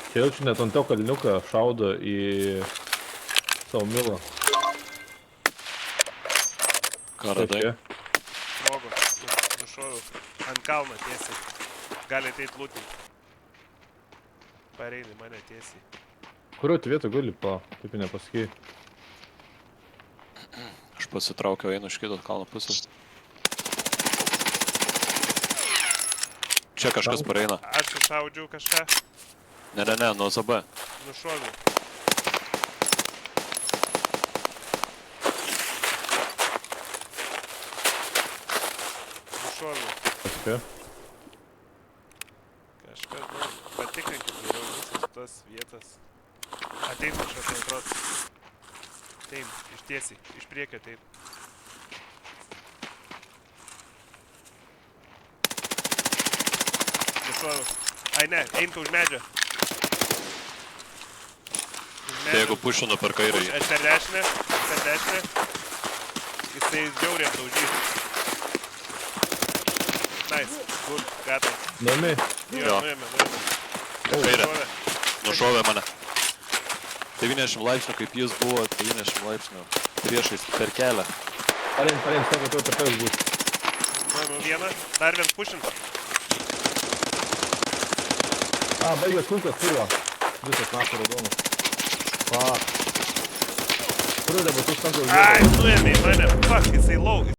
Čia net ant to kalniuką šaudo į savo milą. Ką radai? Žmogu, nušoviau. Ant kalno tiesiai. Gali ateit lūtinti. Pareini mane tiesiai. Kurio tu vietą guli, taip ir nepasakėjai. Aš pasitraukiau, einu iš kito kalno pusės. Čia kažkas pareina. Aš sušaudžiau kažką. Ne, nuo ZB. Nušoviau. Nušoviau. Kažkas, patikrinkim geriau visas tas vietas. Ateim kažkas antros. Ateim, iš tiesiai, iš priekio ateim. Nušoviau. Ai ne, eimka už medžio. Jeigu pušinu per kairį. Aš per dešinę. Jisai žiauriai apdaužys. Nice, good, gatai. Nuėmė. Jo, nuėmė. Kairė. Nušovė mane. 90 laipsnių, kaip jis buvo, 90 laipsnių. Priešais per kelią. Pareim, sako, tu per tavęs bus. Nuėmė vieną, dar vienas pušint. Baigęs kulkas, kurva. Visas našto raudonas. Fuck. Kuriuo dabar tu stanko už vietą? Ai, nuėmė į mane, fuck, jisai low.